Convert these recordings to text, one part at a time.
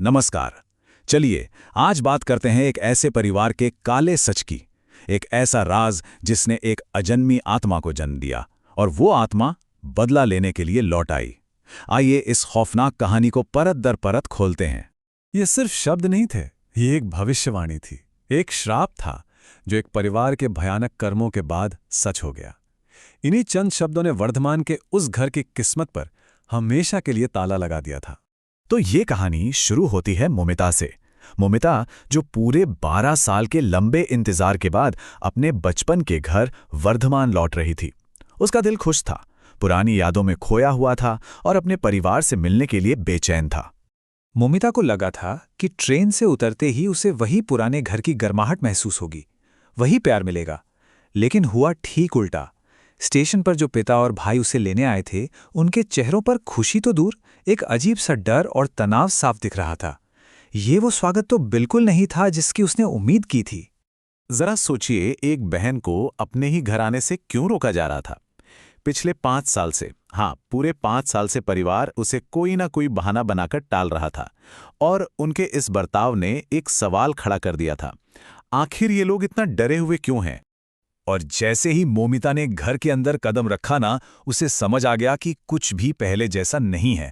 नमस्कार। चलिए आज बात करते हैं एक ऐसे परिवार के काले सच की। एक ऐसा राज जिसने एक अजन्मी आत्मा को जन्म दिया और वो आत्मा बदला लेने के लिए लौट आई। आइए इस खौफनाक कहानी को परत दर परत खोलते हैं। ये सिर्फ शब्द नहीं थे, ये एक भविष्यवाणी थी, एक श्राप था जो एक परिवार के भयानक कर्मों के बाद सच हो गया। इन्हीं चंद शब्दों ने वर्धमान के उस घर की किस्मत पर हमेशा के लिए ताला लगा दिया था। तो ये कहानी शुरू होती है मोमिता से। मोमिता जो पूरे 12 साल के लंबे इंतजार के बाद अपने बचपन के घर वर्धमान लौट रही थी। उसका दिल खुश था, पुरानी यादों में खोया हुआ था और अपने परिवार से मिलने के लिए बेचैन था। मोमिता को लगा था कि ट्रेन से उतरते ही उसे वही पुराने घर की गर्माहट महसूस होगी, वही प्यार मिलेगा। लेकिन हुआ ठीक उल्टा। स्टेशन पर जो पिता और भाई उसे लेने आए थे, उनके चेहरों पर खुशी तो दूर, एक अजीब सा डर और तनाव साफ दिख रहा था। ये वो स्वागत तो बिल्कुल नहीं था जिसकी उसने उम्मीद की थी। जरा सोचिए, एक बहन को अपने ही घर आने से क्यों रोका जा रहा था? पिछले 5 साल से, पूरे 5 साल से परिवार उसे कोई ना कोई बहाना बनाकर टाल रहा था और उनके इस बर्ताव ने एक सवाल खड़ा कर दिया था। आखिर ये लोग इतना डरे हुए क्यों हैं? और जैसे ही मोमिता ने घर के अंदर कदम रखा ना, उसे समझ आ गया कि कुछ भी पहले जैसा नहीं है।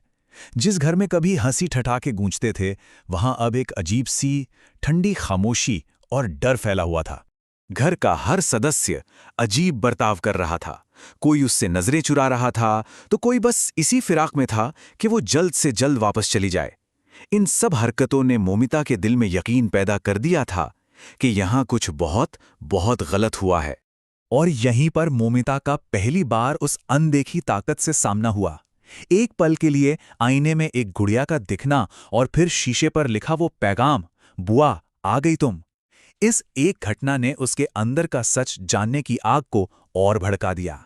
जिस घर में कभी हंसी ठठाके गूंजते थे, वहां अब एक अजीब सी ठंडी खामोशी और डर फैला हुआ था। घर का हर सदस्य अजीब बर्ताव कर रहा था। कोई उससे नजरें चुरा रहा था, तो कोई बस इसी फिराक में था कि वो जल्द से जल्द वापस चली जाए। इन सब हरकतों ने मोमिता के दिल में यकीन पैदा कर दिया था कि यहां कुछ बहुत बहुत गलत हुआ है। और यहीं पर मोमिता का पहली बार उस अनदेखी ताकत से सामना हुआ। एक पल के लिए आईने में एक गुड़िया का दिखना और फिर शीशे पर लिखा वो पैगाम, बुआ आ गई तुम। इस एक घटना ने उसके अंदर का सच जानने की आग को और भड़का दिया।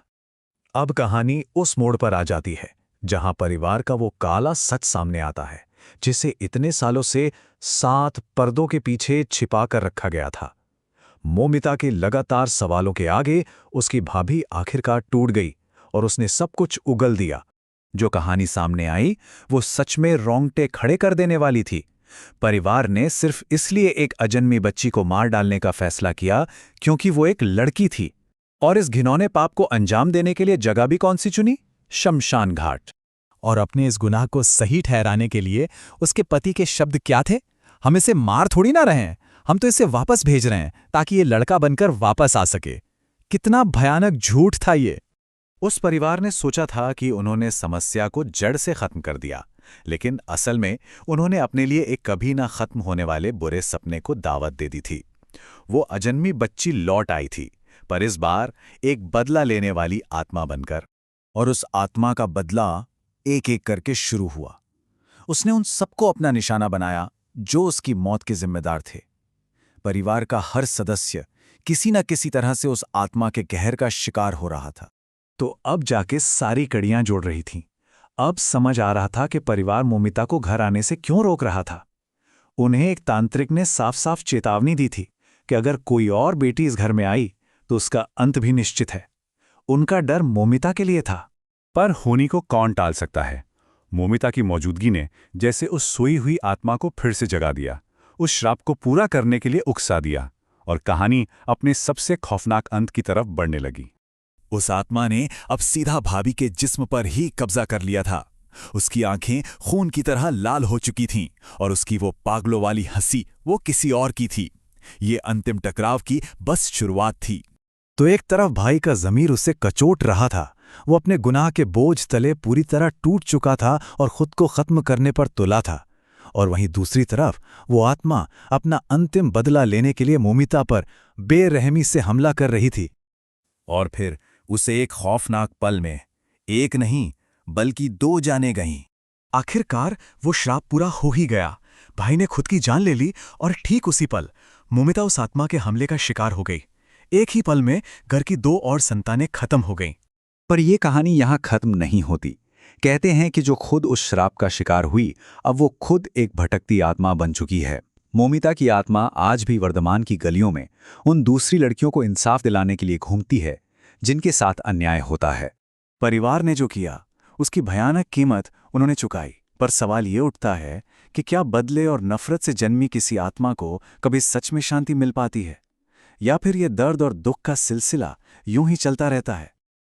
अब कहानी उस मोड़ पर आ जाती है जहां परिवार का वो काला सच सामने आता है, जिसे इतने सालों से 7 पर्दों के पीछे छिपा कर रखा गया था। मोमिता के लगातार सवालों के आगे उसकी भाभी आखिरकार टूट गई और उसने सब कुछ उगल दिया। जो कहानी सामने आई वो सच में रोंगटे खड़े कर देने वाली थी। परिवार ने सिर्फ इसलिए एक अजन्मी बच्ची को मार डालने का फैसला किया क्योंकि वो एक लड़की थी। और इस घिनौने पाप को अंजाम देने के लिए जगह भी कौन सी चुनी? शमशान घाट। और अपने इस गुनाह को सही ठहराने के लिए उसके पति के शब्द क्या थे? हम इसे मार थोड़ी ना रहे हैं, हम तो इसे वापस भेज रहे हैं ताकि ये लड़का बनकर वापस आ सके। कितना भयानक झूठ था ये। उस परिवार ने सोचा था कि उन्होंने समस्या को जड़ से खत्म कर दिया, लेकिन असल में उन्होंने अपने लिए एक कभी ना खत्म होने वाले बुरे सपने को दावत दे दी थी। वो अजन्मी बच्ची लौट आई थी, पर इस बार एक बदला लेने वाली आत्मा बनकर। और उस आत्मा का बदला एक एक करके शुरू हुआ। उसने उन सबको अपना निशाना बनाया जो उसकी मौत के जिम्मेदार थे। परिवार का हर सदस्य किसी न किसी तरह से उस आत्मा के कहर का शिकार हो रहा था। तो अब जाके सारी कड़ियां जोड़ रही थीं। अब समझ आ रहा था कि परिवार मोमिता को घर आने से क्यों रोक रहा था। उन्हें एक तांत्रिक ने साफ साफ चेतावनी दी थी कि अगर कोई और बेटी इस घर में आई तो उसका अंत भी निश्चित है। उनका डर मोमिता के लिए था। पर होनी को कौन टाल सकता है? मोमिता की मौजूदगी ने जैसे उस सोई हुई आत्मा को फिर से जगा दिया, उस श्राप को पूरा करने के लिए उकसा दिया और कहानी अपने सबसे खौफनाक अंत की तरफ बढ़ने लगी। उस आत्मा ने अब सीधा भाभी के जिस्म पर ही कब्जा कर लिया था। उसकी आंखें खून की तरह लाल हो चुकी थीं और उसकी वो पागलों वाली हंसी वो किसी और की थी। ये अंतिम टकराव की बस शुरुआत थी। तो एक तरफ भाई का ज़मीर उसे कचोट रहा था, वो अपने गुनाह के बोझ तले पूरी तरह टूट चुका था और खुद को खत्म करने पर तुला था। और वहीं दूसरी तरफ वो आत्मा अपना अंतिम बदला लेने के लिए मोमिता पर बेरहमी से हमला कर रही थी। और फिर उसे एक खौफनाक पल में एक नहीं बल्कि 2 जानें गईं। आखिरकार वो श्राप पूरा हो ही गया। भाई ने खुद की जान ले ली और ठीक उसी पल मोमिता उस आत्मा के हमले का शिकार हो गई। एक ही पल में घर की 2 और संतानें खत्म हो गईं। पर यह कहानी यहाँ खत्म नहीं होती। कहते हैं कि जो खुद उस श्राप का शिकार हुई, अब वो खुद एक भटकती आत्मा बन चुकी है। मोमिता की आत्मा आज भी वर्धमान की गलियों में उन दूसरी लड़कियों को इंसाफ दिलाने के लिए घूमती है जिनके साथ अन्याय होता है। परिवार ने जो किया उसकी भयानक कीमत उन्होंने चुकाई, पर सवाल ये उठता है कि क्या बदले और नफरत से जन्मी किसी आत्मा को कभी सच में शांति मिल पाती है, या फिर ये दर्द और दुख का सिलसिला यूं ही चलता रहता है।